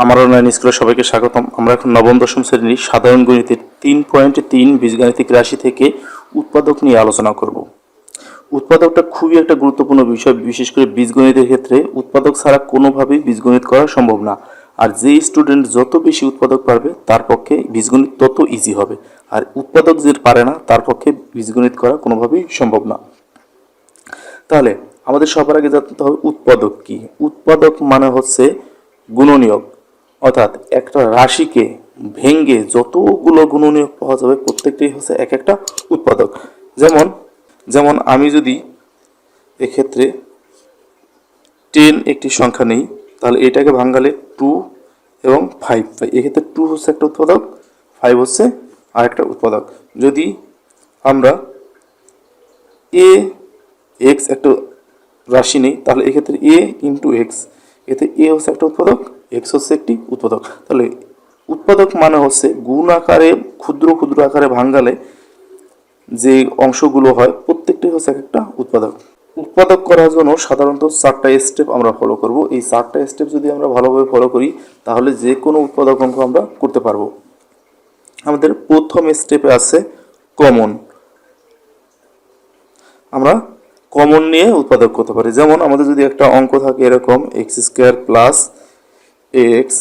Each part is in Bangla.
আমার অনলাইন স্কুলে সবাইকে স্বাগতম। আমরা এখন নবম দশম শ্রেণীর সাধারণ গণিতের ৩.৩ বীজগাণিতিক রাশি থেকে উৎপাদক নিয়ে আলোচনা করব। উৎপাদকটা খুবই একটা গুরুত্বপূর্ণ বিষয়, বিশেষ করে বীজগণিতের ক্ষেত্রে উৎপাদক ছাড়া কোনোভাবেই বীজগণিত করা সম্ভব না। আর যে স্টুডেন্ট যত বেশি উৎপাদক পারবে তার পক্ষে বীজগণিত তত ইজি হবে, আর উৎপাদক যে পারে না তার পক্ষে বীজগণিত করা কোনোভাবেই সম্ভব না। তাহলে আমাদের সবার আগে জানতে হবে উৎপাদক কি। উৎপাদক মানে হচ্ছে গুণনীয়ক, অর্থাৎ একটা রাশিকে ভেঙে যতগুলো গুণনীয়ক পাওয়া যাবে প্রত্যেকটাই হচ্ছে এক একটা উৎপাদক। যেমন আমি যদি এক্ষেত্রে 10 একটি সংখ্যা নেই, তাহলে এটাকে ভাঙালে 2 এবং 5 পাই। এক্ষেত্রে 2 হচ্ছে একটা উৎপাদক, 5 হচ্ছে আরেকটা উৎপাদক। যদি আমরা এ এক্স একটা রাশি নেই, তাহলে এক্ষেত্রে এ ইন্টু এক্স, এতে এ হচ্ছে একটা উৎপাদক, এক্স হচ্ছে একটি উৎপাদক। তাহলে উৎপাদক মানে হচ্ছে গুণ আকারে ক্ষুদ্র ক্ষুদ্র আকারে ভাঙালে যে অংশগুলো হয় প্রত্যেকটি হচ্ছে এক একটা উৎপাদক। উৎপাদক করার জন্য সাধারণত 4টা স্টেপ আমরা ফলো করব। এই 4টা স্টেপ যদি আমরা ভালোভাবে ফলো করি তাহলে যে কোনো উৎপাদক অঙ্ক আমরা করতে পারবো। আমাদের প্রথম স্টেপে আছে কমন। আমরা কমন নিয়ে উৎপাদক করতে পারি। যেমন আমাদের যদি একটা অঙ্ক থাকে এরকম x square plus x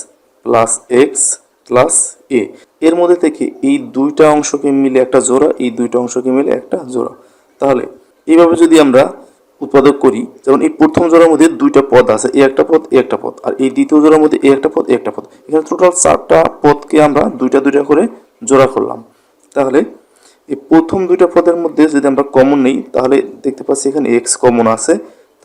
plus x plus a, এর মধ্যে থেকে এই দুইটা অংশকে মিলে একটা জোড়া, এই দুইটা অংশকে মিলে একটা জোড়া। তাহলে এইভাবে যদি আমরা উৎপাদক করি, যেমন এই প্রথম জোড়ার মধ্যে দুইটা পদ আছে, এ একটা পদ এ একটা পদ, আর এই দ্বিতীয় জোড়ার মধ্যে এ একটা পদ এ একটা পদ। এখানে টোটাল 4টা পদকে আমরা দুইটা দুইটা করে জোড়া করলাম। তাহলে এই প্রথম দুইটা পদের মধ্যে যদি আমরা কমন নেই তাহলে দেখতে পাচ্ছি এখানে এক্স কমন আছে।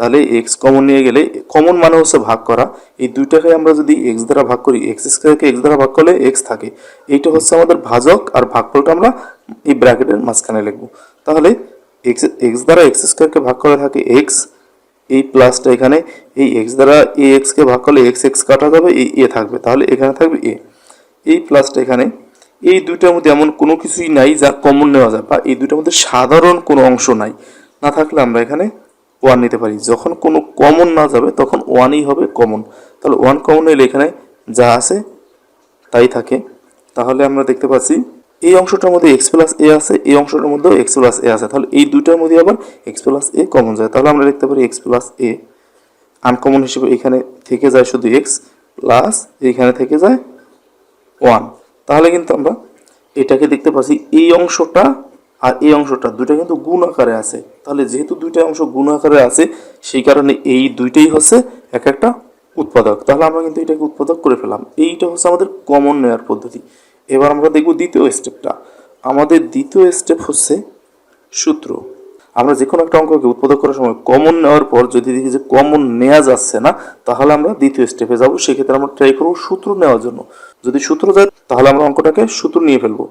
তাহলে এক্স কমন নিয়ে গেলে, কমন মানে হচ্ছে ভাগ করা, এই দুইটাকে আমরা যদি এক্স দ্বারা ভাগ করি, এক্স স্কোয়ারকে এক্স দ্বারা ভাগ করলে এক্স থাকে। এইটা হচ্ছে আমাদের ভাজক, আর ভাগফলটা আমরা এই ব্র্যাকেটের মাঝখানে লিখবো। তাহলে এক্স দ্বারা এক্স স্কোয়ারকে ভাগ করে থাকে এক্স, এই প্লাসটা এখানে এই এক্স দ্বারা এ এক্সকে ভাগ করলে এক্স এক্স কাটা যাবে, এই এ থাকবে, তাহলে এখানে থাকবে এ। এই প্লাসটা এখানে, এই দুইটার মধ্যে এমন কোনো কিছুই নাই যা কমন নেওয়া যায়, বা এই দুইটার মধ্যে সাধারণ কোনো অংশ নাই, না থাকলে আমরা এখানে 1 নিতে পারি। যখন কোনো কমন না যাবে তখন 1ই হবে কমন। তাহলে 1 কমন নিলে এখানে যা আছে তাই থাকে। তাহলে আমরা দেখতে পাচ্ছি এই অংশটার মধ্যে এক্স প্লাস এ আছে, এই অংশটার মধ্যেও এক্স প্লাস এ আছে, তাহলে এই দুইটার মধ্যে আবার এক্স প্লাস এ কমন যায়। তাহলে আমরা লিখতে পারি এক্স প্লাস এ। আনকমন হিসেবে এখানে থেকে যায় শুধু এক্স, প্লাস এইখানে থেকে যায় 1। তাহলে কিন্তু আমরা এটাকে দেখতে পাচ্ছি এই অংশটা আর এই অংশটা দুইটা কিন্তু গুণ আকারে আছে। তাহলে যেহেতু দুইটা অংশ গুণ আকারে আছে সেই কারণে এই দুইটাই হচ্ছে এক একটা উৎপাদক। তাহলে আমরা কিন্তু এটাকে উৎপাদক করে ফেলাম। এইটা হচ্ছে আমাদের কমন নেওয়ার পদ্ধতি। এবার আমরা দেখব দ্বিতীয় স্টেপটা। আমাদের দ্বিতীয় স্টেপ হচ্ছে সূত্র। আমরা যে কোনো একটা অঙ্ককে উৎপাদক করার সময় কমন নেওয়ার পর যদি দেখি যে কমন নেওয়া যাচ্ছে না, তাহলে আমরা দ্বিতীয় স্টেপে যাব। সেক্ষেত্রে আমরা ট্রাই করবো সূত্র নেওয়ার জন্য। যদি সূত্র যায় তাহলে আমরা অঙ্কটাকে সূত্র নিয়ে ফেলবো।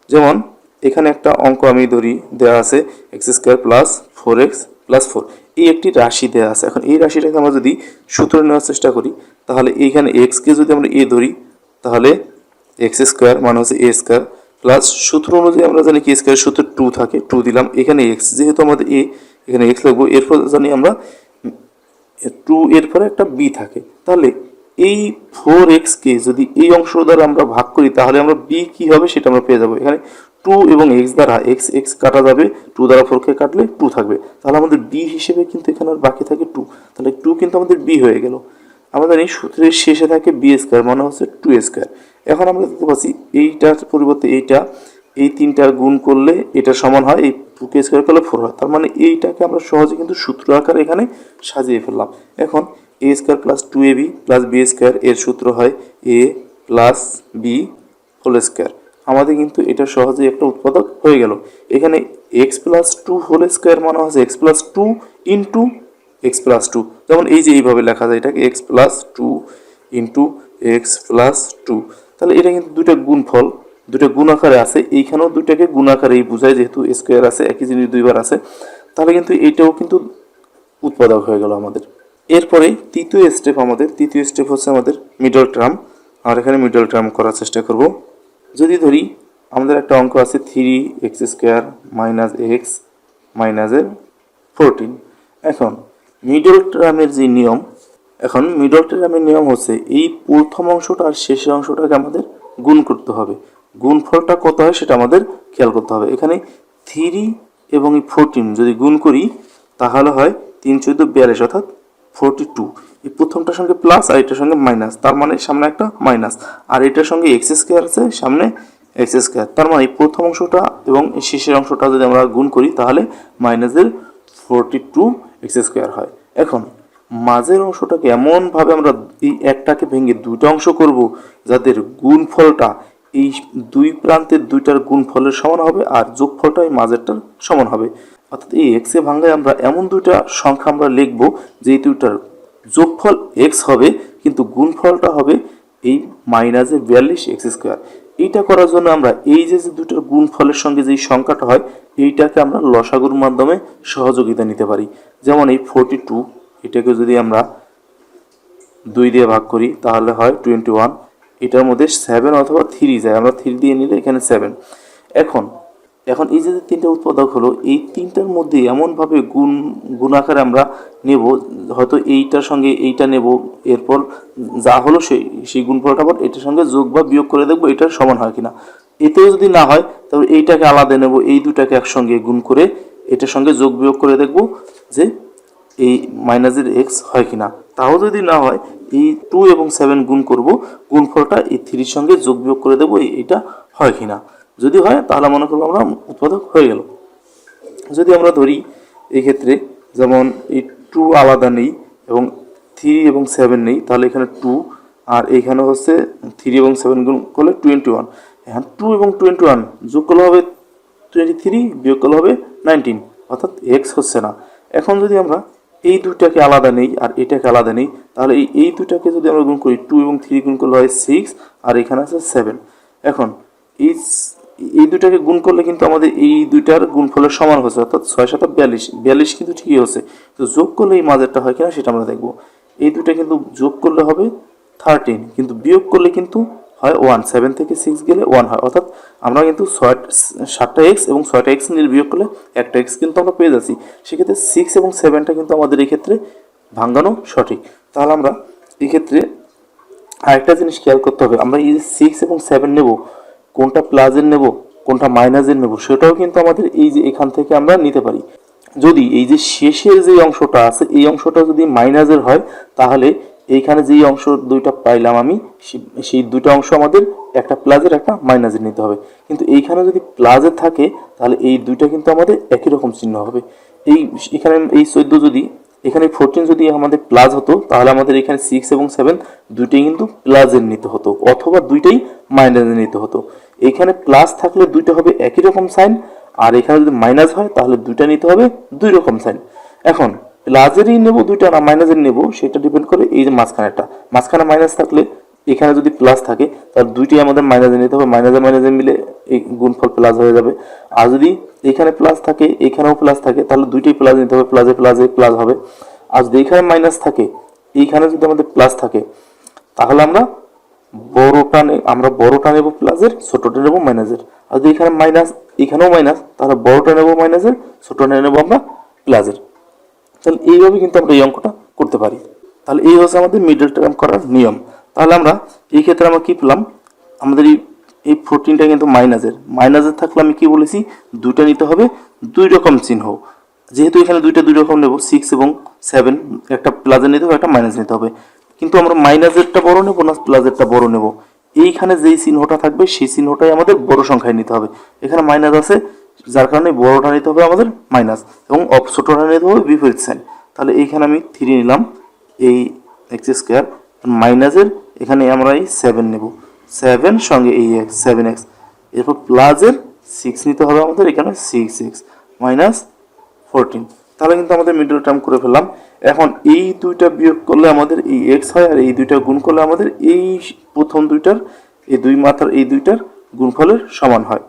যেমন এখানে একটা অঙ্ক আমি ধরি, দেওয়া আছে x square plus 4x plus 4, এই একটি রাশি দেওয়া আছে। এখন এই রাশিটাকে আমরা যদি সূত্র নেওয়ার চেষ্টা করি তাহলে এইখানে এক্সকে যদি আমরা এ ধরি তাহলে এক্স স্কোয়ার মানে হচ্ছে এ স্কোয়ার প্লাস সূত্র অনুযায়ী আমরা জানি কি স্কোয়ার সূত্র 2 থাকে, 2 দিলাম। এখানে এক্স যেহেতু আমাদের এ, এখানে এক্স লিখবো। এরপর জানি আমরা 2 এর পরে একটা বি থাকে। তাহলে এই 4x কে যদি এই অংশ দ্বারা আমরা ভাগ করি তাহলে আমরা বি কি হবে সেটা আমরা পেয়ে যাবো। এখানে 2 এবং x দ্বারা এক্স এক্স কাটা যাবে, 2 দ্বারা 4কে কাটলে 2 থাকবে। তাহলে আমাদের বি হিসেবে কিন্তু এখানে আর বাকি থাকে 2। তাহলে 2 কিন্তু আমাদের বি হয়ে গেল। আমরা জানি সূত্রের শেষে থাকে বি স্কোয়ার মানে হচ্ছে 2 স্কোয়ার। এখন আমরা দেখতে পাচ্ছি এইটার পরিবর্তে এইটা, এই তিনটা গুণ করলে এটা সমান হয় এই 2কে স্কোয়ার করলে 4 হয়। তার মানে এইটাকে আমরা সহজে কিন্তু সূত্র আকারে এখানে সাজিয়ে ফেললাম। এখন a square plus 2ab plus b square, এর সূত্র হয় a plus b whole square. আমাদের কিন্তু এটা সহজেই একটা উৎপাদক হয়ে গেল। এখানে এক্স প্লাস 2 হোল স্কোয়ার মানে হচ্ছে x plus 2 into x plus 2। যেমন এই যে এইভাবে লেখা যায় এটাকে x plus 2 into x plus 2। তাহলে এটা কিন্তু দুইটা গুণফল, দুটো গুণ আকারে আছে। এইখানেও দুইটাকে গুণ আকারেই বোঝায়, যেহেতু স্কোয়ার আছে, একই জিনিস দুইবার আছে। তাহলে কিন্তু এইটাও কিন্তু উৎপাদক হয়ে গেল আমাদের। এরপরে তৃতীয় স্টেপ হচ্ছে আমাদের মিডল টার্ম। আর এখানে মিডল টার্ম করার চেষ্টা করব। যদি ধরি আমাদের একটা অঙ্ক আছে 3x স্কোয়ার মাইনাস এক্স মাইনাসের 14। এখন মিডল টার্মের যে নিয়ম, এখন মিডল টার্মের নিয়ম হচ্ছে এই প্রথম অংশটা আর শেষের অংশটাকে আমাদের গুণ করতে হবে। গুণফলটা কত হয় সেটা আমাদের খেয়াল করতে হবে। এখানে 3 এবং 14 যদি গুণ করি তাহলে হয় 3 14 42 অর্থাৎ 42। এই প্রথমটার সঙ্গে প্লাস আর এটার সঙ্গে মাইনাস, তার মানে সামনে একটা মাইনাস, আর এটার সঙ্গে এক্স স্কোয়ার আছে, সামনে এক্স স্কোয়ার। তার মানে এই প্রথম অংশটা এবং শেষের অংশটা যদি আমরা গুণ করি তাহলে মাইনাসের 42 এক্স স্কোয়ার হয়। এখন মাঝের অংশটাকে এমনভাবে আমরা এই একটাকে ভেঙে দুইটা অংশ করব যাদের গুণফলটা এই দুই প্রান্তের দুইটার গুণফলের সমান হবে আর যোগফলটা এই মাঝেরটার সমান হবে। অর্থাৎ এই এক্সে ভাঙায় আমরা এমন দুইটা সংখ্যা আমরা লিখব যে এই দুইটার যোগফল এক্স হবে কিন্তু গুণফলটা হবে এই মাইনাসের 42 এক্স স্কোয়ার। এইটা করার জন্য আমরা এই যে দুইটার গুণফলের সঙ্গে যেই সংখ্যাটা হয় এইটাকে আমরা লসাগুর মাধ্যমে সহযোগিতা নিতে পারি। যেমন এই 42 এটাকে যদি আমরা 2 দিয়ে ভাগ করি তাহলে হয় 21। এটার মধ্যে 7 অথবা 3 যায়, আমরা 3 দিয়ে নিলে এখানে 7। এখন এই যে তিনটা উৎপাদক হলো এই তিনটার মধ্যে এমনভাবে গুণাকারে আমরা নেব, হয়তো এইটার সঙ্গে এইটা নেব, এরপর যা হলো সেই গুণফলটা আবার এটার সঙ্গে যোগ বা বিয়োগ করে দেখবো এটার সমান হয় কিনা। এতেও যদি না হয় তবে এইটাকে আলাদা নেব, এই দুটাকে একসঙ্গে গুণ করে এটার সঙ্গে যোগ বিয়োগ করে দেখব যে এই মাইনাসের এক্স হয় কিনা। তাও যদি না হয় এই 2 এবং 7 গুণ করব, গুণফলটা এই 3 সঙ্গে যোগ বিয়োগ করে দেবো এইটা হয় কিনা। যদি হয় তাহলে মনে করবো আমরা উৎপাদক হয়ে গেল। যদি আমরা ধরি এই ক্ষেত্রে যেমন এই 2 আলাদা নেই এবং 3 এবং 7 নেই তাহলে এখানে 2 আর এইখানে হচ্ছে 3 এবং 7 গুণ করলে 21। এখন 2 এবং 21 যোগ করলে হবে 23, বিয়োগ করলে হবে 19, অর্থাৎ এক্স হচ্ছে না। এখন যদি আমরা এই দুইটাকে আলাদা নেই আর এটাকে আলাদা নেই তাহলে এই দুইটাকে যদি আমরা গুণ করি 2 এবং 3 গুণ করলে হয় 6 আর এখানে আছে 7। এখন এই দুইটাকে গুণ করলে কিন্তু আমাদের এই দুইটার গুণফলের সমান হচ্ছে, অর্থাৎ 6 7 42, 42 কিন্তু ঠিকই হচ্ছে। তো যোগ করলে এই মাঝেরটা হয় কিনা সেটা আমরা দেখবো। এই দুইটা কিন্তু যোগ করলে হবে 13 কিন্তু বিয়োগ করলে কিন্তু হয় 1, 7 থেকে 6 গেলে 1 হয়, অর্থাৎ আমরা কিন্তু 7টা এক্স এবং 6টা এক্স নিয়ে বিয়োগ করলে একটা এক্স কিন্তু আমরা পেয়ে যাচ্ছি। সেক্ষেত্রে 6 এবং 7টা কিন্তু আমাদের এই ক্ষেত্রে ভাঙানো সঠিক। তাহলে আমরা এই ক্ষেত্রে আরেকটা জিনিস খেয়াল করতে হবে, আমরা এই যে 6 এবং 7 নেব কোনটা প্লাসের নেব কোনটা মাইনাসের নেব সেটাও কিন্তু আমাদের এই যে এখান থেকে আমরা নিতে পারি। যদি এই যে শেষের যে অংশটা আছে এই অংশটা যদি মাইনাসের হয় তাহলে এইখানে যেই অংশ দুইটা পাইলাম আমি সেই দুইটা অংশ আমাদের একটা প্লাসের একটা মাইনাসের নিতে হবে। কিন্তু এইখানে যদি প্লাসের থাকে তাহলে এই দুইটা কিন্তু আমাদের একই রকম চিহ্ন হবে। এখানে এই 14 যদি এখানে 14 যদি আমাদের প্লাস হতো তাহলে আমাদের এখানে 6 এবং 7 দুইটাই কিন্তু প্লাসের নিতে হতো অথবা দুইটাই মাইনাসের নিতে হতো। এখানে প্লাস থাকলে দুইটা হবে একই রকম সাইন আর এখানে যদি মাইনাস হয় তাহলে দুইটা নিতে হবে দুই রকম সাইন। এখন প্লাসেরই নেব দুইটা না মাইনাসের নেব সেটা ডিপেন্ড করে এই যে মাঝখানে মাইনাস থাকলে এখানে যদি প্লাস থাকে তাহলে দুইটাই আমাদের মাইনাসে নিতে হবে, মাইনাসে মিলে এই গুণফল প্লাস হয়ে যাবে। আর যদি এখানে প্লাস থাকে এখানেও প্লাস থাকে তাহলে দুইটাই প্লাস নিতে হবে, প্লাসে প্লাস হবে। আর যদি এখানে মাইনাস থাকে এইখানে যদি আমাদের প্লাস থাকে তাহলে আমরা বড়টা নেব প্লাসের, ছোটটা নেব মাইনাসের। আর যদি এখানে মাইনাস এখানেও মাইনাস তাহলে বড়টা নেব মাইনাসের, ছোটটা নেব আমরা প্লাসের। তাহলে এইভাবে কিন্তু আমরা এই অঙ্কটা করতে পারি। তাহলে এই হচ্ছে আমাদের মিডল টার্ম করার নিয়ম। তাহলে আমরা এই ক্ষেত্রে আমরা কি পেলাম, আমাদের এই 14টা কিন্তু মাইনাসের থাকলে আমি কি বলেছি দুইটা নিতে হবে দুই রকম চিহ্ন। যেহেতু এখানে দুই রকম নেব 6 এবং 7 একটা প্লাসের নিতে হবে একটা মাইনাস নিতে হবে, কিন্তু আমরা মাইনাসেরটা বড় নেব না প্লাসেরটা বড় নেব এইখানে যেই চিহ্নটা থাকবে সেই চিহ্নটাই আমাদের বড় সংখ্যায় নিতে হবে। এখানে মাইনাস আছে যার কারণে বড়টা নিতে হবে আমাদের মাইনাস এবং ছোটটা নিতে হবে বিপরীত সাইন। তাহলে এইখানে আমি 3 নিলাম এই এক্স স্কোয়ার, মাইনাসের এখানে আমরা এই 7 নেব, 7 সঙ্গে এই এক্স 7x, এরপর প্লাসের 6 নিতে হবে আমাদের এখানে 6x মাইনাস 14। তাহলে কিন্তু আমাদের মিডল টার্ম করে ফেললাম। এখন এই দুইটা বিয়োগ করলে আমাদের এই এক্স হয় আর এই দুইটা গুণ করলে আমাদের এই প্রথম দুইটার এই দুই মাথার এই দুইটার গুণফলের সমান হয়।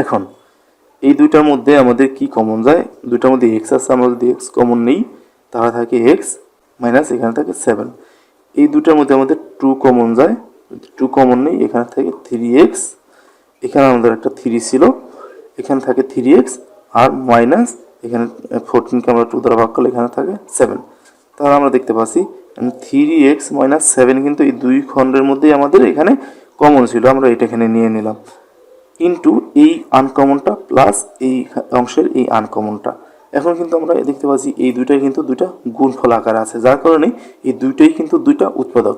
এখন এই দুইটার মধ্যে আমাদের কি কমন যায়, দুইটার মধ্যে এক্স আছে, আমরা যদি এক্স কমন নেই তাহলে থাকে এক্স মাইনাস এখানে থাকে 7। এই দুটার মধ্যে আমাদের 2 কমন যায়, 2 কমন নেই এখানে থাকে 3x, এখানে আমাদের একটা 3 ছিল এখানে থাকে 3x আর মাইনাস এখানে 14কে আমরা 2 দ্বারা ভাগ করলে এখানে থাকে 7। তাহলে আমরা দেখতে পাচ্ছি 3x মাইনাস 7 কিন্তু এই দুই খণ্ডের মধ্যেই আমাদের এখানে কমন ছিল, আমরা এটা এখানে নিয়ে নিলাম, ইন্টু এই আনকমনটা প্লাস এই অংশের এই আনকমনটা। এখন কিন্তু আমরা দেখতে পাচ্ছি এই দুইটাই কিন্তু দুইটা গুণফল আকারে আছে, যার কারণে এই দুইটাই কিন্তু দুইটা উৎপাদক।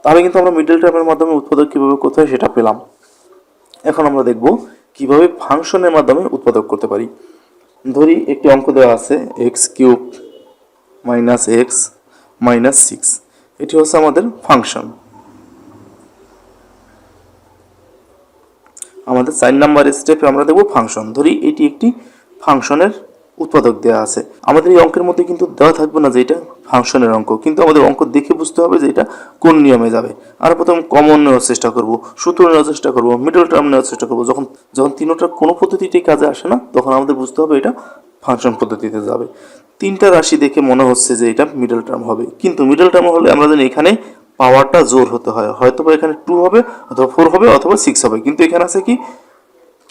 তাহলে কিন্তু আমরা মিডল টার্মের মাধ্যমে উৎপাদক কীভাবে করতে হয় সেটা পেলাম। এখন আমরা দেখব কিভাবে ফাংশনের মাধ্যমে উৎপাদক করতে পারি। ধরি একটি অঙ্ক দেওয়া আছে x cube minus x minus 6, এটি হচ্ছে আমাদের ফাংশন। আমাদের 4 নাম্বার স্টেপে আমরা দেখব ফাংশন। ধরি এটি একটি ফাংশনের উৎপাদক দেওয়া আছে, আমাদের এই অঙ্কের মধ্যে কিন্তু দেওয়া থাকবে না যে এটা ফাংশনের অঙ্ক, কিন্তু আমাদের অঙ্ক দেখে বুঝতে হবে যে এটা কোন নিয়মে যাবে। আর প্রথম কমন নেওয়ার চেষ্টা করব, সূত্র নেওয়ার চেষ্টা করব, মিডল টার্ম নেওয়ার চেষ্টা করব। যখন তিনটার কোনো পদ্ধতিতেই কাজে আসে না, তখন আমাদের বুঝতে হবে এটা ফাংশন পদ্ধতিতে যাবে। তিনটা রাশি দেখে মনে হচ্ছে যে এটা মিডল টার্ম হবে, কিন্তু মিডল টার্ম হলে আমরা জানি এখানে পাওয়ারটা জোর হতে হয়, হয়তো বা এখানে 2 হবে অথবা 4 হবে অথবা 6 হবে, কিন্তু এখানে আছে কি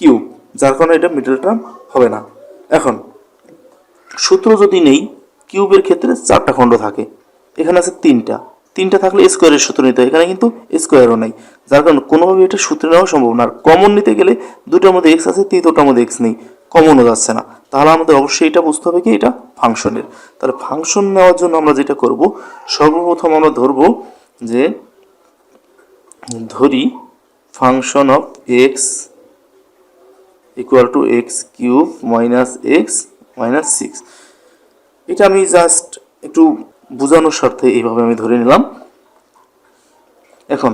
কিউব, যার কারণে এটা মিডল টার্ম হবে না। এখন সূত্র যদি নেই, কিউবের ক্ষেত্রে 4টা খণ্ড থাকে, এখানে আছে 3টা থাকলে স্কোয়ারের সূত্র নিতে হয়, এখানে কিন্তু স্কোয়ারও নাই, যার কারণে কোনোভাবে এটা সূত্র নেওয়া সম্ভব না। আর কমন নিতে গেলে দুটোর মধ্যে এক্স আছে, তৃতীয়টার মধ্যে এক্স নেই, কমনও যাচ্ছে না, তাহলে আমাদের অবশ্যই এটা বুঝতে হবে কি এটা ফাংশনের। তাহলে ফাংশন নেওয়ার জন্য আমরা যেটা করব, সর্বপ্রথম আমরা ধরি function of x equal to x cube minus x minus 6। এটা আমি জাস্ট একটু বোঝানোর স্বার্থে এইভাবে আমি ধরে নিলাম। এখন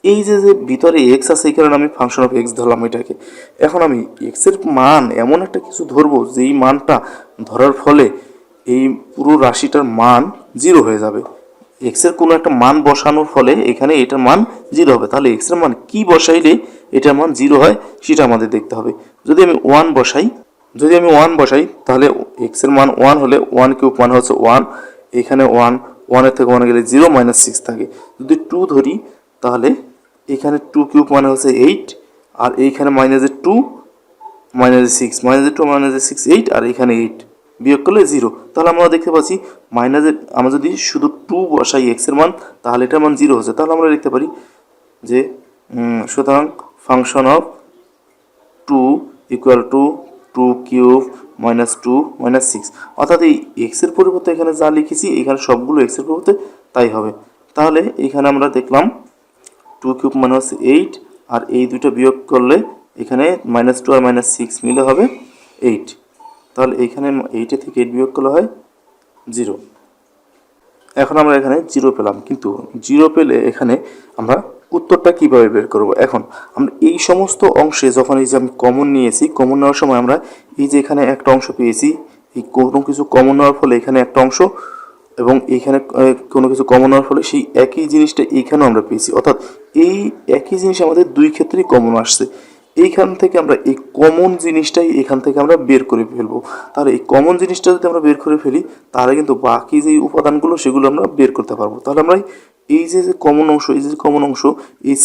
এই যে ভিতরে এক্স আছে, এই কারণে আমি ফাংশন অফ এক্স ধরলাম এটাকে। এখন আমি এক্স এর মান এমন একটা কিছু ধরবো যেই মানটা ধরার ফলে এই পুরো রাশিটার মান 0 হয়ে যাবে। এক্স এর কোনো একটা মান বসানোর ফলে এখানে এটার মান 0 হবে। তাহলে এক্স এর মান কি বসাইলে এটার মান 0 হয় সেটা আমাদের দেখতে হবে। যদি আমি 1 বসাই তাহলে এক্স এর মান 1 হলে 1 কিউব মানে হচ্ছে 1, এখানে 1 এর থেকে 1 গেলে 0 মাইনাস 6 থাকে। যদি 2 ধরি তাহলে এখানে 2 কিউব মানে হচ্ছে 8, আর এইখানে মাইনাসের 2 মাইনাসের 6, মাইনাসের 2 মাইনাসের 6 8, আর এখানে 8 বিয়োগ করলে 0। তাহলে আমরা দেখতে পাচ্ছি আমরা যদি শুধু 2 বসাই এক্স এর মান, তাহলে এটার মান 0 হচ্ছে। তাহলে আমরা লিখতে পারি যে সুতরাং function of 2 equal to 2 cube minus 2 minus 6, অর্থাৎ এই এক্স এর পরিবর্তে এখানে যা লিখেছি এখানে সবগুলো এক্স এর পরিবর্তে তাই হবে। তাহলে এখানে আমরা দেখলাম 2 কিউব মানে হচ্ছে 8, আর এই দুটো বিয়োগ করলে এখানে -2 আর -6 মিলে হবে 8। তাহলে এখানে 8 থেকে 8 বিয়োগ করলে হয় 0। এখন আমরা এখানে 0 পেলাম, কিন্তু 0 পেলে এখানে আমরা উত্তরটা কিভাবে বের করব? এখন আমরা এই সমস্ত অংশে যখন এই যে আমি কমন নিয়েছি, কমন নেওয়ার সময় আমরা এই যে এখানে একটা অংশ পেয়েছি, এই কোনো কিছু কমন নেওয়ার ফলে এখানে একটা অংশ, এবং এইখানে কোনো কিছু কমন হওয়ার ফলে সেই একই জিনিসটা এইখানেও আমরা পেয়েছি, অর্থাৎ এই একই জিনিস আমাদের দুই ক্ষেত্রেই কমন আসছে। এইখান থেকে আমরা এই কমন জিনিসটাই এখান থেকে আমরা বের করে ফেলবো। তাহলে এই কমন জিনিসটা যদি আমরা বের করে ফেলি, তাহলে কিন্তু বাকি যে উপাদানগুলো সেগুলো আমরা বের করতে পারবো। তাহলে আমরা এই যে কমন অংশ, এই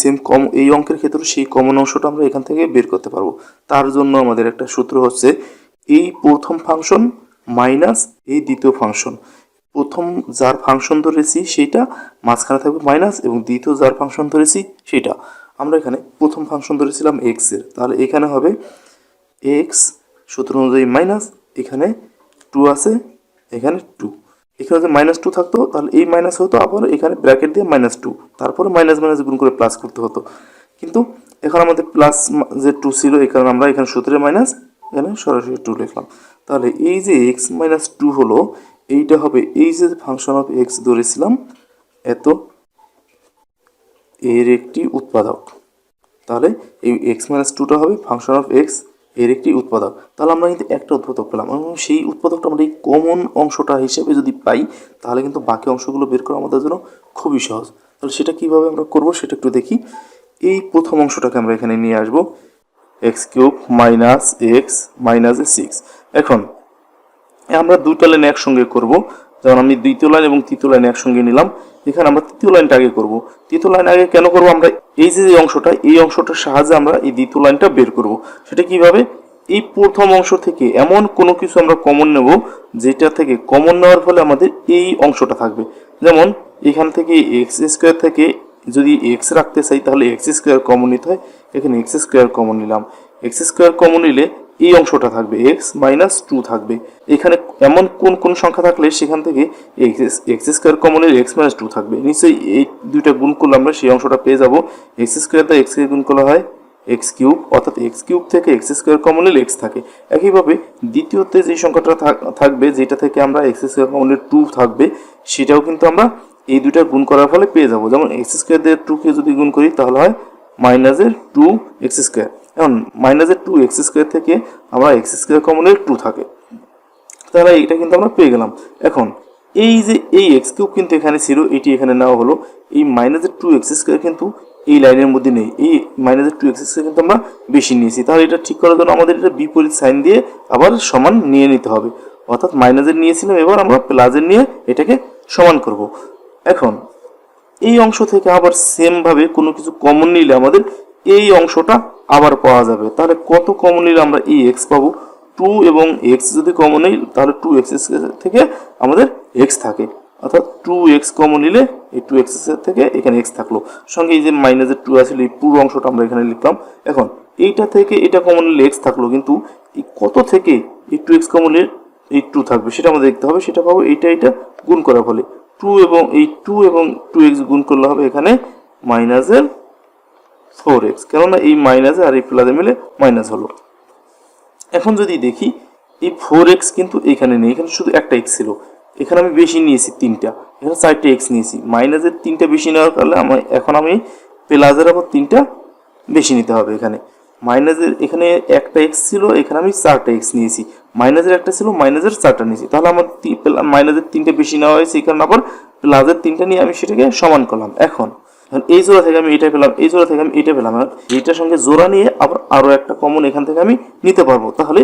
এই অঙ্কের ক্ষেত্রে সেই কমন অংশটা আমরা এখান থেকে বের করতে পারবো। তার জন্য আমাদের একটা সূত্র হচ্ছে এই প্রথম ফাংশন মাইনাস এই দ্বিতীয় ফাংশন। প্রথম যার ফাংশন ধরেছি সেটা মাঝখানে থাকবে মাইনাস, এবং দ্বিতীয় যার ফাংশন ধরেছি সেটা, আমরা এখানে প্রথম ফাংশন ধরেছিলাম এক্স এর, তাহলে এখানে হবে এক্স সূত্র অনুযায়ী মাইনাস, এখানে 2 আছে, এখানে 2, এখানে যে -2 থাকতো তাহলে এই মাইনাস হতো, আবার এখানে ব্র্যাকেট দিয়ে -2, তারপরে মাইনাস মাইনাস গুণ করে প্লাস করতে হতো। কিন্তু এখন আমাদের প্লাস যে 2 ছিল, এই কারণে আমরা এখানে সূত্রে মাইনাস, এখানে সরাসরি 2 লিখলাম। তাহলে এই যে x - 2 হলো, এইটা হবে এই যে ফাংশন অফ এক্স ধরেছিলাম এত এর একটি উৎপাদক। তাহলে এই x - 2টা হবে ফাংশন অফ এক্স এর একটি উৎপাদক। তাহলে আমরা কিন্তু একটা উৎপাদক পেলাম, এবং সেই উৎপাদকটা আমরা এই কমন অংশটা হিসেবে যদি পাই, তাহলে কিন্তু বাকি অংশগুলো বের করা আমাদের জন্য খুবই সহজ। তাহলে সেটা কিভাবে আমরা করব সেটা একটু দেখি। এই প্রথম অংশটাকে আমরা এখানে নিয়ে আসব, x³ মাইনাস এক্স মাইনাস 6। এখন আমরা দুটো লাইন একসঙ্গে করব, যেমন আমি দ্বিতীয় লাইন এবং তৃতীয় লাইন একসঙ্গে নিলাম। এখানে আমরা তৃতীয় লাইনটা আগে করব। তৃতীয় লাইন আগে কেন করব? আমরা এই যে অংশটা, এই অংশটার সাহায্যে আমরা এই দ্বিতীয় লাইনটা বের করব। সেটা কিভাবে? এই প্রথম অংশ থেকে এমন কোনো কিছু আমরা কমন নেব যেটা থেকে কমন নেওয়ার ফলে আমাদের এই অংশটা থাকবে। যেমন এখান থেকে এক্স স্কোয়ার থেকে যদি এক্স রাখতে চাই তাহলে এক্স স্কোয়ার কমন নিতে হয়, এখানে এক্স স্কোয়ার কমন নিলাম, এক্স স্কোয়ার কমন নিলে এই অংশটা থাকবে এক্স মাইনাস টু থাকবে। এখানে এমন কোন কোন সংখ্যা থাকলে সেখান থেকে এক্স স্কোয়ার কমন নিলে এক্স মাইনাস টু থাকবে, নিশ্চয়ই এই দুইটা গুণ করলে আমরা সেই অংশটা পেয়ে যাব। এক্স স্কোয়ার দ্বারা এক্স কে গুণ করা হয় এক্স কিউব, অর্থাৎ এক্স কিউব থেকে এক্স স্কোয়ার কমন নিলে এক্স থাকে। একইভাবে দ্বিতীয়তে যে সংখ্যাটা থাকবে যেটা থেকে আমরা এক্স স্কোয়ার কমন নিলে টু থাকবে, সেটাও কিন্তু আমরা এই দুইটা গুণ করার ফলে পেয়ে যাব। যেমন এক্স স্কোয়ার দিয়ে টুকে যদি গুণ করি তাহলে হয় মাইনাসের টু এক্স স্কোয়ার। এখন মাইনাসের টু এক্স স্কোয়ার থেকে আমরা এক্স স্কোয়ার কমন নিলে টু থাকে, তাহলে এটা কিন্তু আমরা পেয়ে গেলাম। এখন এই যে এই এক্স কিউব কিন্তু এখানে ছিল, এটি এখানে নেওয়া হলো, এই মাইনাসের টু এক্স স্কোয়ার কিন্তু এই লাইনের মধ্যে নেই, এই মাইনাসের টু এক্স স্কোয়ার কিন্তু আমরা বেশি নিয়েছি। তাহলে এটা ঠিক করার জন্য আমাদের এটা বিপরীত সাইন দিয়ে আবার সমান নিয়ে নিতে হবে, অর্থাৎ মাইনাসের নিয়েছিলাম, এবার আমরা প্লাসের নিয়ে এটাকে সমান করব। এখন এই অংশ থেকে আবার সেমভাবে কোনো কিছু কমন নিলে আমাদের এই অংশটা আবার পাওয়া যাবে। তাহলে কত কমন নিলে আমরা এই এক্স পাবো, টু এবং এক্স যদি কমন নিই তাহলে টু এক্স থেকে আমাদের এক্স থাকে, অর্থাৎ টু এক্স কমন নিলে এই টু এক্স থেকে এখানে এক্স থাকলো, সঙ্গে এই যে মাইনাসের টু আসলে এই পুরো অংশটা আমরা এখানে লিখলাম। এখন এইটা থেকে এটা কমন নিলে এক্স থাকলো, কিন্তু এই কত থেকে এই টু এক্স কমন নিলে এই টু থাকবে সেটা আমাদের দেখতে হবে। সেটা পাবো এটা গুণ করার ফলে, টু এবং টু এক্স গুণ করলে হবে এখানে মাইনাসের ফোর এক্স, কেননা এই মাইনাসে আর এই প্লাসে মিলে মাইনাস হলো। এখন যদি দেখি এই ফোর এক্স কিন্তু এখানে নেই, এখানে শুধু একটা এক্স ছিল, এখানে আমি বেশি নিয়েছি তিনটা, এখানে চারটে এক্স নিয়েছি, মাইনাসের তিনটা বেশি নেওয়ার কারণে এখন আমি প্লাসের আবার তিনটা বেশি নিতে হবে। এখানে মাইনাসের এখানে একটা এক্স ছিল, এখানে আমি চারটা এক্স নিয়েছি, মাইনাসের একটা ছিল, মাইনাসের চারটা নিয়েছি, তাহলে আমার মাইনাসের তিনটা বেশি নেওয়া হয়েছে, এখানে আবার প্লাসের তিনটা নিয়ে আমি সেটাকে সমান করলাম। এখন এই জোড়া থেকে আমি এটা পেলাম, এই জোড়া থেকে আমি এটা পেলাম, এইটার সঙ্গে জোড়া নিয়ে আবার আরও একটা কমন এখান থেকে আমি নিতে পারবো। তাহলে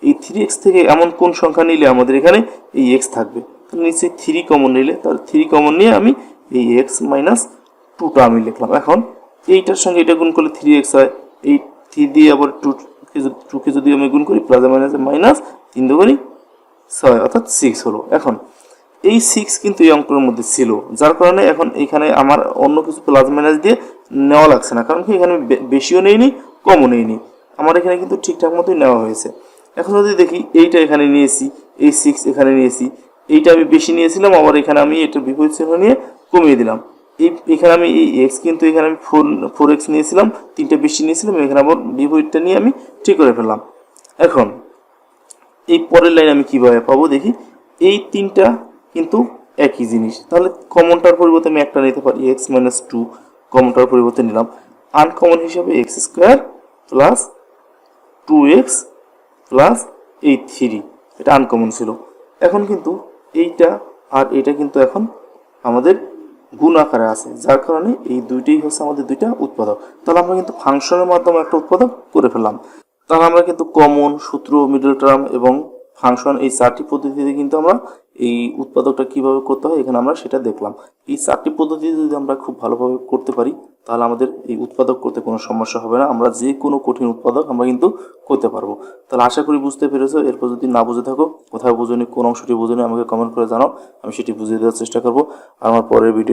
এই থ্রি এক্স থেকে এমন কোন সংখ্যা নিলে আমাদের এখানে এই এক্স থাকবে, তাহলে নিশ্চয়ই থ্রি কমন নিলে, তাহলে থ্রি কমন নিয়ে আমি এই এক্স মাইনাস টুটা আমি লিখলাম। এখন এইটার সঙ্গে এটা গুণ করলে থ্রি এক্স হয়, এই থ্রি দিয়ে আবার টুকে যদি আমি গুণ করি প্লাস মাইনাসে মাইনাস, তিন দুগুণি ছয়, অর্থাৎ সিক্স হলো। এখন এই সিক্স কিন্তু এই অঙ্কের মধ্যে ছিল, যার কারণে এখন এখানে আমার অন্য কিছু প্লাস মাইনাস দিয়ে নেওয়া লাগছে না, কারণ কি এখানে বেশিও নেইনি কমও নেইনি, আমার এখানে কিন্তু ঠিকঠাক মতোই নেওয়া হয়েছে। এখন যদি দেখি এইটা এখানে নিয়েছি, এই সিক্স এখানে নিয়েছি, এইটা আমি বেশি নিয়েছিলাম, আবার এখানে আমি এটা বিপরীত চিহ্ন নিয়ে কমিয়ে দিলাম। এখানে আমি এই এক্স কিন্তু এখানে আমি ফোর এক্স নিয়েছিলাম, তিনটা বেশি নিয়েছিলাম, এখানে আবার বিপরীতটা নিয়ে আমি ঠিক করে ফেললাম। এখন এই পরের লাইন আমি কিভাবে পাবো দেখি, এই তিনটা কিন্তু একই জিনিস, তাহলে কমনটার পরিবর্তে আমি একটা নিতে পারি এক্স মাইনাস টু, কমনটার পরিবর্তে নিলাম। আনকমন হিসাবে x square plus two x plus এই থ্রি, এটা আনকমন ছিল। এখন কিন্তু এইটা আর এটা কিন্তু এখন আমাদের গুণ আকারে আছে, যার কারণে এই দুইটাই হচ্ছে আমাদের দুইটা উৎপাদক। তাহলে আমরা কিন্তু ফাংশনের মাধ্যমে একটা উৎপাদক করে ফেললাম। তাহলে আমরা কিন্তু কমন, সূত্র, মিডল টার্ম এবং ফাংশন এই চারটি পদ্ধতিতে কিন্তু আমরা এই উৎপাদকটা কিভাবে করতে হয় এখানে আমরা সেটা দেখলাম। এই চারটি পদ্ধতি যদি আমরা খুব ভালোভাবে করতে পারি তাহলে আমাদের এই উৎপাদক করতে কোনো সমস্যা হবে না, আমরা যে কোনো কঠিন উৎপাদক আমরা কিন্তু করতে পারবো। তাহলে আশা করি বুঝতে পেরেছো। এরপর যদি না বুঝে থাকো, কোথাও বুঝোনি, কোন অংশটি বুঝোনি, আমাকে কমেন্ট করে জানাও, আমি সেটি বুঝিয়ে দেওয়ার চেষ্টা করবো। আর আমার পরের ভিডিও